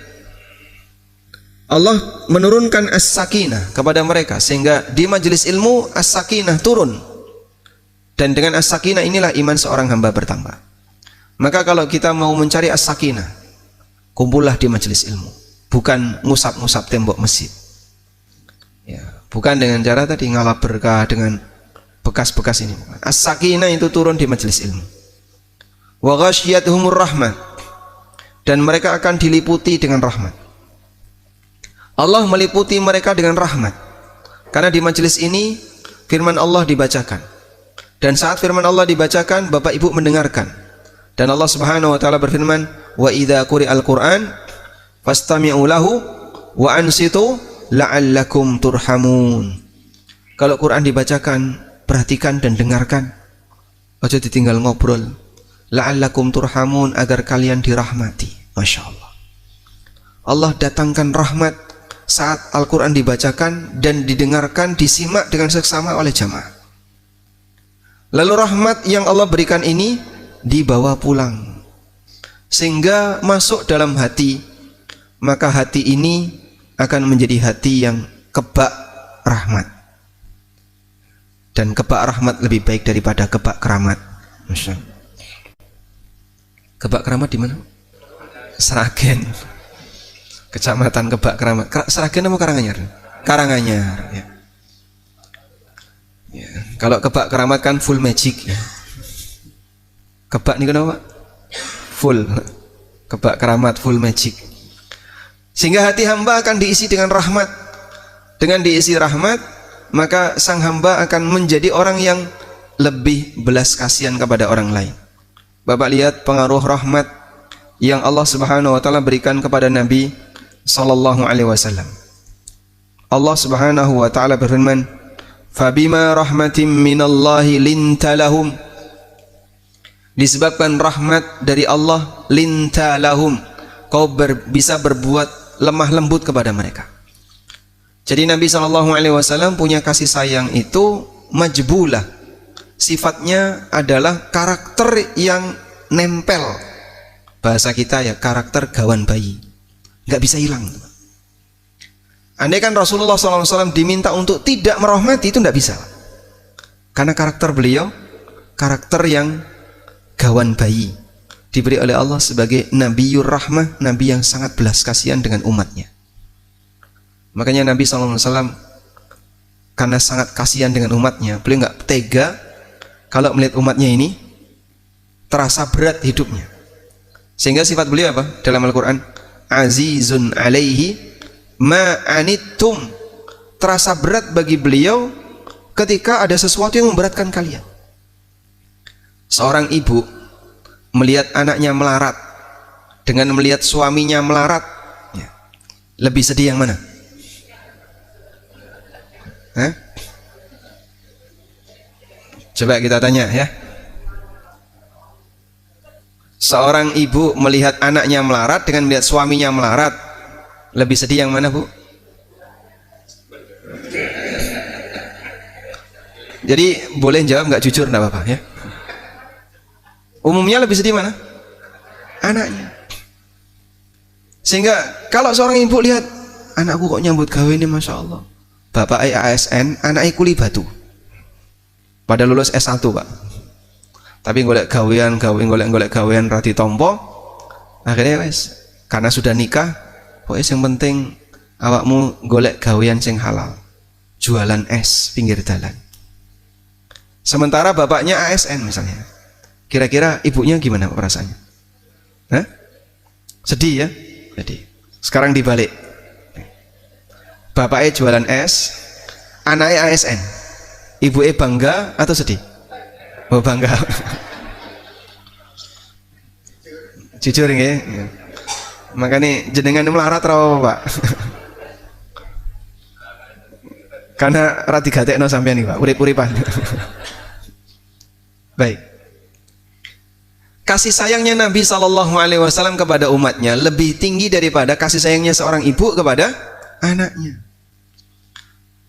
Allah menurunkan as-sakinah kepada mereka sehingga di majelis ilmu as-sakinah turun. Dan dengan as-sakinah inilah iman seorang hamba bertambah. Maka kalau kita mau mencari as-sakinah, kumpullah di majelis ilmu, bukan ngusap-ngusap tembok masjid. Ya, bukan dengan cara tadi ngalap berkah dengan bekas-bekas ini. As-sakinah itu turun di majelis ilmu. Wa ghasyiyatuhumur rahmah, dan mereka akan diliputi dengan rahmat. Allah meliputi mereka dengan rahmat. Karena di majelis ini firman Allah dibacakan. Dan saat firman Allah dibacakan, Bapak Ibu mendengarkan. Dan Allah Subhanahu wa taala berfirman, "Wa idza quri'al Qur'an fastami'u lahu wa ansitu la'allakum turhamun." Kalau Quran dibacakan, perhatikan dan dengarkan. Ojo ditinggal ngobrol. La'allakum turhamun, agar kalian dirahmati. Masya Allah. Allah datangkan rahmat saat Al-Quran dibacakan dan didengarkan, disimak dengan seksama oleh jamaah. Lalu rahmat yang Allah berikan ini dibawa pulang sehingga masuk dalam hati, maka hati ini akan menjadi hati yang kebak rahmat. Dan kebak rahmat lebih baik daripada kebak keramat. Masya Allah. Kebak keramat di mana? Sragen. Kecamatan Kebak Keramat. Sragen apa Karanganyar? Karanganyar. Ya. Ya. Kalau Kebak Keramat kan full magic. Ya. Kebak ini kenapa? Full. Kebak Keramat full magic. Sehingga hati hamba akan diisi dengan rahmat. Dengan diisi rahmat, maka sang hamba akan menjadi orang yang lebih belas kasihan kepada orang lain. Bapak lihat pengaruh rahmat yang Allah Subhanahu wa taala berikan kepada Nabi sallallahu alaihi wasallam. Allah Subhanahu wa taala berfirman, "Fabima rahmatin minallahi linta lahum." Disebabkan rahmat dari Allah, linta lahum, kau bisa berbuat lemah lembut kepada mereka. Jadi Nabi sallallahu alaihi wasallam punya kasih sayang itu majbulah. Sifatnya adalah karakter yang nempel. Bahasa kita ya karakter gawan bayi, nggak bisa hilang. Andai kan Rasulullah SAW diminta untuk tidak merahmati, itu nggak bisa, karena karakter beliau karakter yang gawan bayi, diberi oleh Allah sebagai Nabiyur Rahmah, Nabi yang sangat belas kasihan dengan umatnya. Makanya Nabi SAW karena sangat kasihan dengan umatnya, beliau nggak tega kalau melihat umatnya ini terasa berat hidupnya. Sehingga sifat beliau apa? Dalam Al-Quran, azizun alaihi ma'anittum, terasa berat bagi beliau ketika ada sesuatu yang memberatkan kalian. Seorang ibu melihat anaknya melarat dengan melihat suaminya melarat, ya, lebih sedih yang mana? Hah? Coba kita tanya ya. Seorang ibu melihat anaknya melarat dengan melihat suaminya melarat, lebih sedih yang mana, Bu? Jadi boleh jawab nggak jujur, nggak apa-apa ya. Umumnya lebih sedih mana? Anaknya. Sehingga kalau seorang ibu lihat anakku kok nyambut gawe ini, masya Allah, bapak ASN, anaknya kuli batu, pada lulus S1 Pak, tapi golek gawean rati tompo, akhirnya wes karena sudah nikah, pokoknya yang penting awakmu golek gawean sing halal, jualan es pinggir jalan. Sementara bapaknya ASN misalnya, kira-kira ibunya gimana perasaannya? Hah? Sedih ya? Sedih. Sekarang dibalik, bapaknya jualan es, anaknya ASN, ibunya bangga atau sedih? Oh bangga. Jujur ya. Makanya jenengan melarat rawa Pak. Karena rati gatekno sampean nih Pak, urip-uripan. Baik. Kasih sayangnya Nabi SAW kepada umatnya lebih tinggi daripada kasih sayangnya seorang ibu kepada anaknya.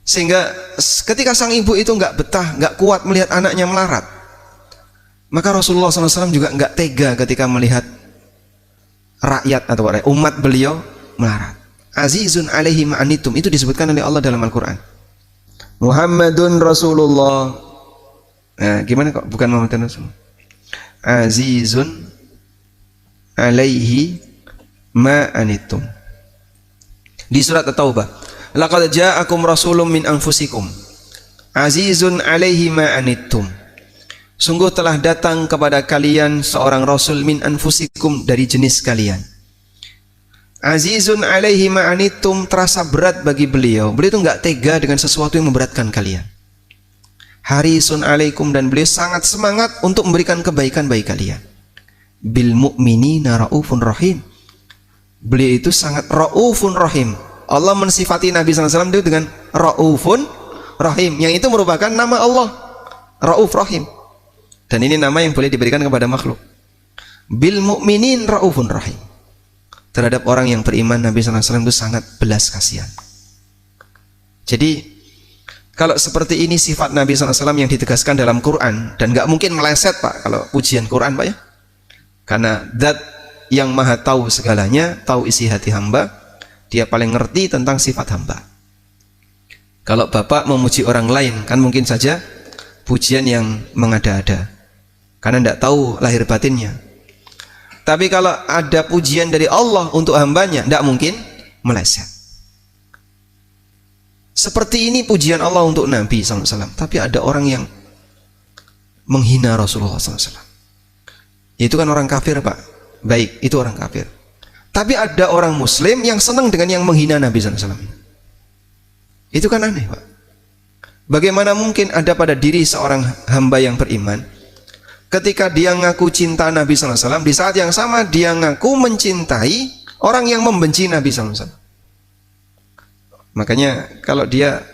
Sehingga ketika sang ibu itu nggak betah, nggak kuat melihat anaknya melarat, maka Rasulullah SAW juga nggak tega ketika melihat rakyat atau umat beliau melarat. Azizun alaihi ma'anitum, itu disebutkan oleh Allah dalam Al-Quran. Muhammadun Rasulullah. Nah, gimana kok bukan Muhammadun Rasulullah? Azizun alaihi ma'anitum. Di surat At-Taubah, laqad ja'akum rasulun min anfusikum azizun alaihi ma'anittum. Sungguh telah datang kepada kalian seorang rasul min anfusikum, dari jenis kalian. Azizun alaihi ma'anittum, terasa berat bagi beliau. Beliau itu enggak tega dengan sesuatu yang memberatkan kalian. Harisun alaikum, dan beliau sangat semangat untuk memberikan kebaikan bagi kalian. Bil mu'minina raufun rahim. Beliau itu sangat raufun rahim. Allah mensifati Nabi SAW itu dengan raufun rahim, yang itu merupakan nama Allah, rauf rahim. Dan ini nama yang boleh diberikan kepada makhluk. Bil mu'minin raufun rahim. Terhadap orang yang beriman, Nabi SAW itu sangat belas kasihan. Jadi Kalau seperti ini sifat Nabi SAW yang ditegaskan dalam Quran, dan nggak mungkin meleset Pak kalau pujian Quran Pak ya, karena Zat yang maha tahu segalanya, tahu isi hati hamba, dia paling ngerti tentang sifat hamba. Kalau Bapak memuji orang lain, kan mungkin saja pujian yang mengada-ada, karena tidak tahu lahir batinnya. Tapi kalau ada pujian dari Allah untuk hambanya, tidak mungkin meleset. Seperti ini pujian Allah untuk Nabi SAW. Tapi ada orang yang menghina Rasulullah SAW. Itu kan orang kafir Pak. Baik, itu orang kafir. Tapi ada orang Muslim yang senang dengan yang menghina Nabi SAW. Itu kan aneh Pak. Bagaimana mungkin ada pada diri seorang hamba yang beriman, ketika dia ngaku cinta Nabi SAW, di saat yang sama dia ngaku mencintai orang yang membenci Nabi SAW. Makanya kalau dia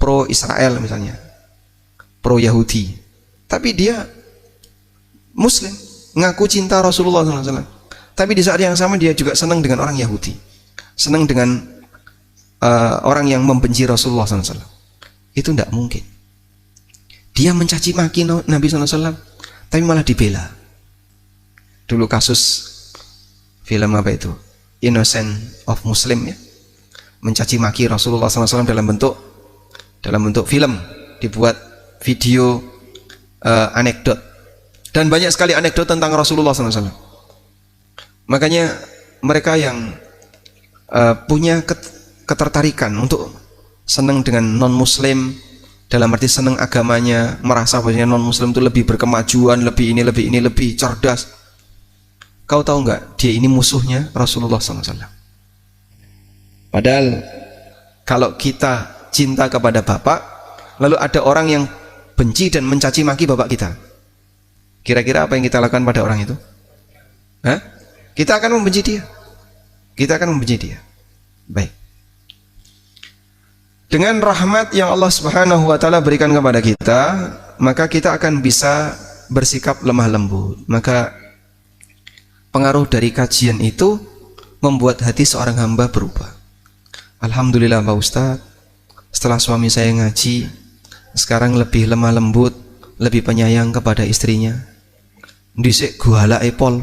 pro Israel misalnya, pro Yahudi, tapi dia Muslim, ngaku cinta Rasulullah SAW, tapi di saat yang sama dia juga senang dengan orang Yahudi, senang dengan orang yang membenci Rasulullah SAW. Itu tidak mungkin. Dia mencaci maki Nabi SAW, tapi malah dibela. Dulu kasus film apa itu, Innocent of Muslim ya, mencaci maki Rasulullah SAW dalam bentuk film, dibuat video anekdot, dan banyak sekali anekdot tentang Rasulullah SAW. Makanya mereka yang punya ketertarikan untuk senang dengan non Muslim, dalam arti senang agamanya, merasa bahwasanya non Muslim itu lebih berkemajuan, lebih ini, lebih cerdas. Kau tahu nggak, dia ini musuhnya Rasulullah SAW. Padahal kalau kita cinta kepada bapak, lalu ada orang yang benci dan mencaci maki bapak kita, kira-kira apa yang kita lakukan pada orang itu? Hah? Kita akan membenci dia. Kita akan membenci dia. Baik. Dengan rahmat yang Allah Subhanahu wa Ta'ala berikan kepada kita, maka kita akan bisa bersikap lemah lembut. Maka pengaruh dari kajian itu membuat hati seorang hamba berubah. Alhamdulillah Pak Ustadz, setelah suami saya ngaji, sekarang lebih lemah lembut, lebih penyayang kepada istrinya. Dhisik guala epol,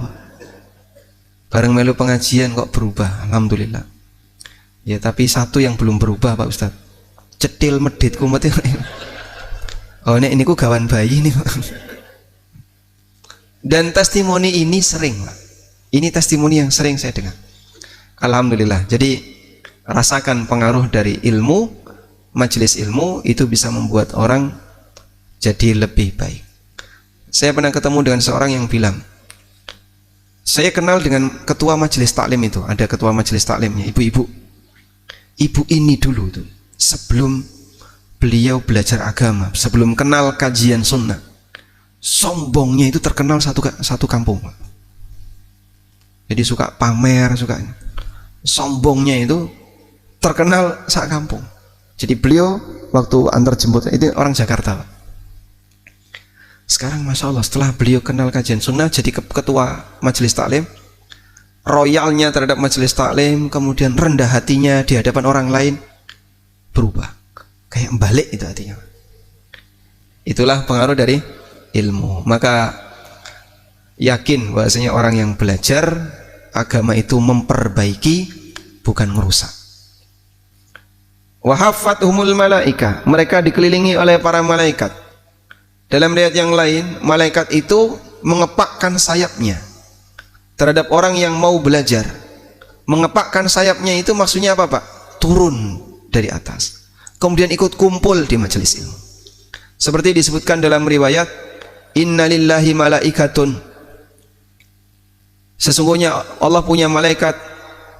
bareng melu pengajian kok berubah. Alhamdulillah. Ya tapi satu yang belum berubah Pak Ustadz, cetil medit kumet. Oh ini ku gawan bayi nih. Dan testimoni ini sering Pak. Ini testimoni yang sering saya dengar. Alhamdulillah. Jadi rasakan pengaruh dari ilmu, majelis ilmu itu bisa membuat orang jadi lebih baik. Saya pernah ketemu dengan seorang yang bilang, saya kenal dengan ketua majelis taklim itu, ada ketua majelis taklimnya, ibu-ibu. Ibu ini dulu tuh, sebelum beliau belajar agama, sebelum kenal kajian sunnah, sombongnya itu terkenal satu kampung. Jadi suka pamer, suka sombongnya itu terkenal sak kampung. Jadi beliau waktu antar jemput itu orang Jakarta. Sekarang Masya Allah setelah beliau kenal kajian sunnah, jadi ketua majelis taklim, royalnya terhadap majelis taklim, kemudian rendah hatinya di hadapan orang lain berubah, kayak balik itu hatinya. Itulah pengaruh dari ilmu. Maka yakin bahwasanya orang yang belajar agama itu memperbaiki, bukan merusak. Wahafathumul malaika, mereka dikelilingi oleh para malaikat. Dalam riwayat yang lain, malaikat itu mengepakkan sayapnya terhadap orang yang mau belajar. Mengepakkan sayapnya itu maksudnya apa Pak? Turun dari atas, kemudian ikut kumpul di majelis ilmu. Seperti disebutkan dalam riwayat, innalillahi malaikatun, sesungguhnya Allah punya malaikat,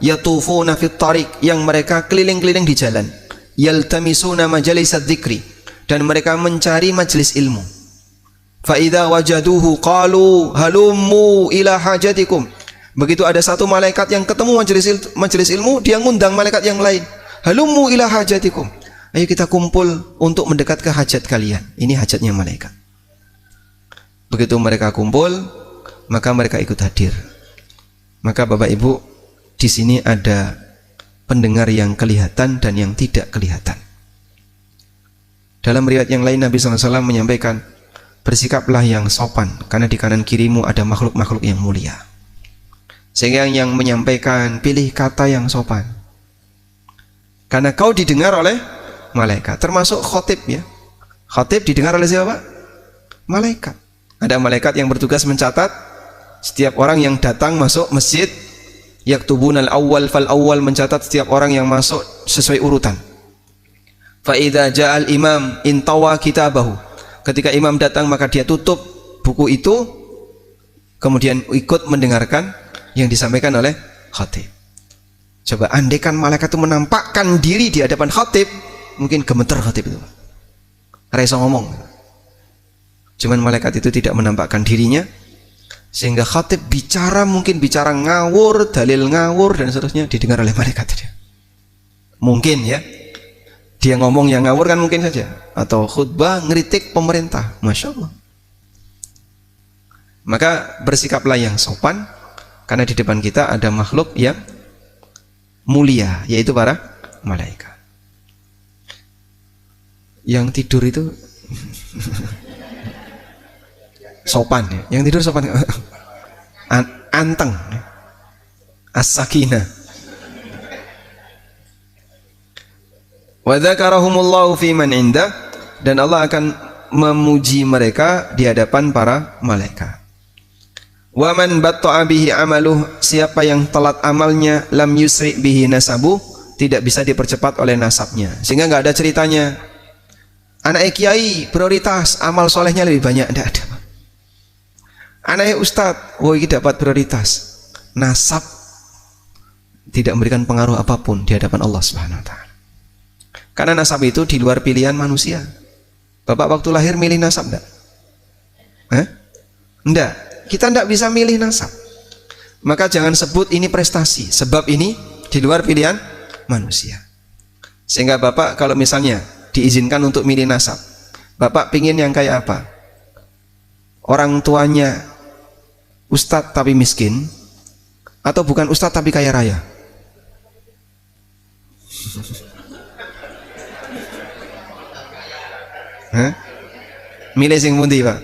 yatufuna fit tariq, yang mereka keliling-keliling di jalan, yaltamisuna majalisad dzikri, dan mereka mencari majelis ilmu. Fa idza wajaduhu qalu halummu ila hajatikum. Begitu ada satu malaikat yang ketemu majelis ilmu, dia ngundang malaikat yang lain, halummu ila hajatikum, ayo kita kumpul untuk mendekat ke hajat kalian. Ini hajatnya malaikat. Begitu mereka kumpul, maka mereka ikut hadir. Maka Bapak Ibu, di sini ada pendengar yang kelihatan dan yang tidak kelihatan. Dalam riwayat yang lain Nabi SAW menyampaikan, bersikaplah yang sopan, karena di kanan kirimu ada makhluk-makhluk yang mulia. Sehingga yang menyampaikan, pilih kata yang sopan, karena kau didengar oleh malaikat. Termasuk khotib ya. Khotib didengar oleh siapa? Malaikat. Ada malaikat yang bertugas mencatat setiap orang yang datang masuk masjid. Yaktubunal awwal fal awwal, mencatat setiap orang yang masuk sesuai urutan. Fa idza ja'al imam intawa kitabahu. Ketika imam datang maka dia tutup buku itu, kemudian ikut mendengarkan yang disampaikan oleh khatib. Coba andaikan malaikat itu menampakkan diri di hadapan khatib, mungkin gemeter khatib itu. Rasa ngomong. Cuman malaikat itu tidak menampakkan dirinya, sehingga khatib bicara, mungkin bicara ngawur, dalil ngawur dan seterusnya, didengar oleh malaikat dia. Mungkin ya, dia ngomong yang ngawur kan mungkin saja, atau khutbah ngeritik pemerintah, masya Allah. Maka bersikaplah yang sopan, karena di depan kita ada makhluk yang mulia, yaitu para malaikat. Yang tidur itu sopan ya. Yang tidur sopan, anteng, as-sakinah. Wa dzakarahumullahu fi man indah, dan Allah akan memuji mereka di hadapan para malaikat. Wa man batta'a bihi amaluh, siapa yang telat amalnya, lam yusri bihi nasabu, tidak bisa dipercepat oleh nasabnya. Sehingga nggak ada ceritanya anak kiai prioritas amal solehnya lebih banyak, tidak ada. Anaknya ustadz, oh ini dapat prioritas. Nasab tidak memberikan pengaruh apapun di hadapan Allah Subhanahu wa taala. Karena nasab itu di luar pilihan manusia. Bapak waktu lahir milih nasab enggak? Enggak. Kita enggak bisa milih nasab. Maka jangan sebut ini prestasi, sebab ini di luar pilihan manusia. Sehingga Bapak kalau misalnya diizinkan untuk milih nasab, Bapak pingin yang kayak apa? Orang tuanya ustadz tapi miskin, atau bukan ustadz tapi kaya raya? Milih sing pundi, Pak?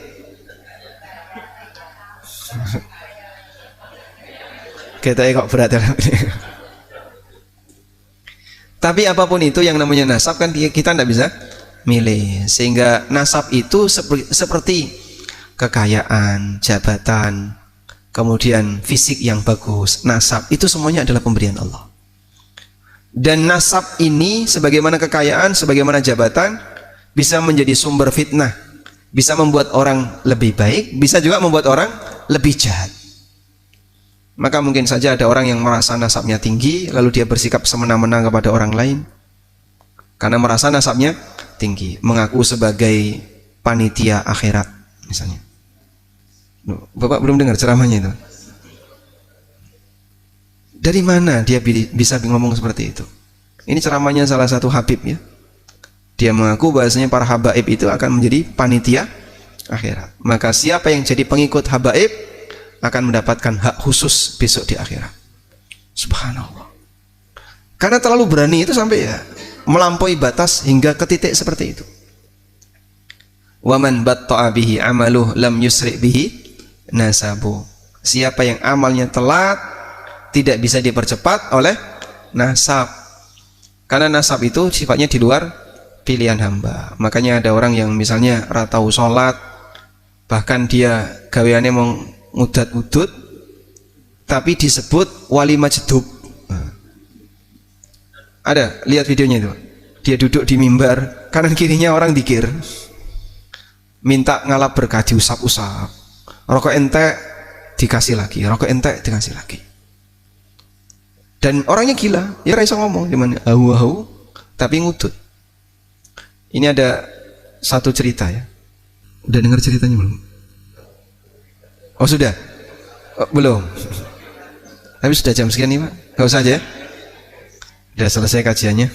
Kita kok berat dalam ini. Tapi apapun itu yang namanya nasab kan kita tidak bisa milih. Sehingga nasab itu seperti kekayaan, jabatan, kemudian fisik yang bagus. Nasab itu semuanya adalah pemberian Allah. Dan nasab ini sebagaimana kekayaan, sebagaimana jabatan, bisa menjadi sumber fitnah, bisa membuat orang lebih baik, bisa juga membuat orang lebih jahat. Maka mungkin saja ada orang yang merasa nasabnya tinggi, lalu dia bersikap semena-mena kepada orang lain karena merasa nasabnya tinggi, mengaku sebagai panitia akhirat misalnya. Bapak belum dengar ceramahnya itu? Dari mana dia bisa ngomong seperti itu? Ini ceramahnya salah satu habib ya. Dia mengaku bahasanya para habaib itu akan menjadi panitia akhirat. Maka siapa yang jadi pengikut habaib akan mendapatkan hak khusus besok di akhirat. Subhanallah. Karena terlalu berani itu sampai ya melampaui batas hingga ke titik seperti itu. Wa man batta'a bihi amaluh lam yusri bihi nasabu. Siapa yang amalnya telat tidak bisa dipercepat oleh nasab. Karena nasab itu sifatnya di luar pilihan hamba. Makanya ada orang yang misalnya ratau sholat, bahkan dia gaweannya mau ngudat-udut, tapi disebut wali majdub. Ada, lihat videonya itu. Dia duduk di mimbar, kanan kirinya orang dikir, minta ngalap berkah, diusap-usap. Rokok entek dikasih lagi, rokok entek dikasih lagi. Dan orangnya gila, ya rasa ngomong, gimana? Au, tapi ngudut. Ini ada satu cerita ya. Udah dengar ceritanya belum? Oh sudah? Oh, belum? Tapi sudah jam sekian nih Pak? Gak usah aja ya? Sudah selesai kajiannya?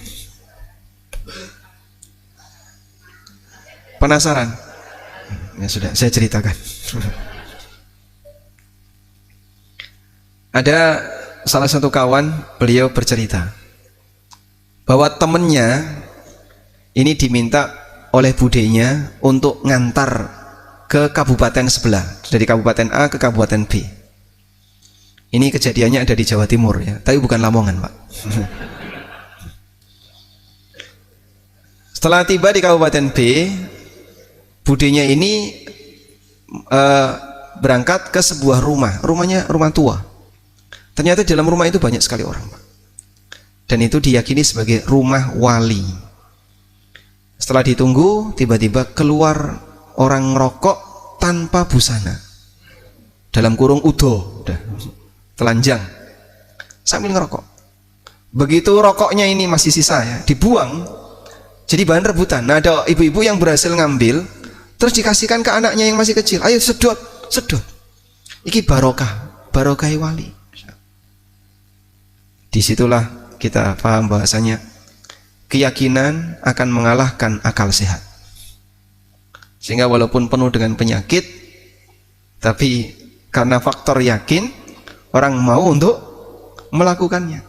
Penasaran? Ya sudah, saya ceritakan. Ada salah satu kawan, beliau bercerita bahwa temennya ini diminta oleh budenya untuk ngantar ke kabupaten sebelah, dari kabupaten A ke kabupaten B. Ini kejadiannya ada di Jawa Timur ya, tapi bukan Lamongan, Pak. Setelah tiba di kabupaten B, budenya ini berangkat ke sebuah rumah, rumahnya rumah tua. Ternyata di dalam rumah itu banyak sekali orang, Pak. Dan itu diyakini sebagai rumah wali. Setelah ditunggu, tiba-tiba keluar orang ngerokok tanpa busana, dalam kurung udo, telanjang, sambil ngerokok. Begitu rokoknya ini masih sisa ya, dibuang, jadi bahan rebutan. Nah, ada ibu-ibu yang berhasil ngambil, terus dikasihkan ke anaknya yang masih kecil. Ayo sedot, sedot. Iki barokah, barokah wali. Disitulah kita paham bahasanya keyakinan akan mengalahkan akal sehat. Sehingga walaupun penuh dengan penyakit, tapi karena faktor yakin, orang mau untuk melakukannya.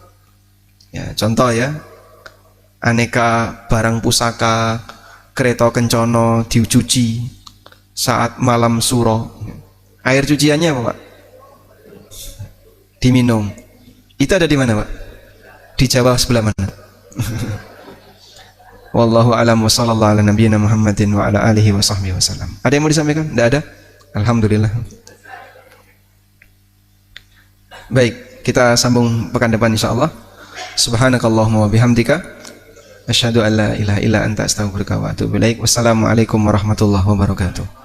Ya, contoh ya, aneka barang pusaka, kereta kencana dicuci saat malam suro. Air cuciannya apa, Pak? Diminum. Itu ada di mana, Pak? Di Jawa sebelah mana? Wallahu a'lam wa sallallahu ala nabiyyina Muhammadin wa ala alihi wa sahbihi wasallam. Ada yang mau disampaikan? Tidak ada? Alhamdulillah. Baik, kita sambung pekan depan insyaallah. Subhanakallahumma wa bihamdika asyhadu an la ilaha illa anta astaghfiruka wa atubu ilaik. Wassalamualaikum warahmatullahi wabarakatuh.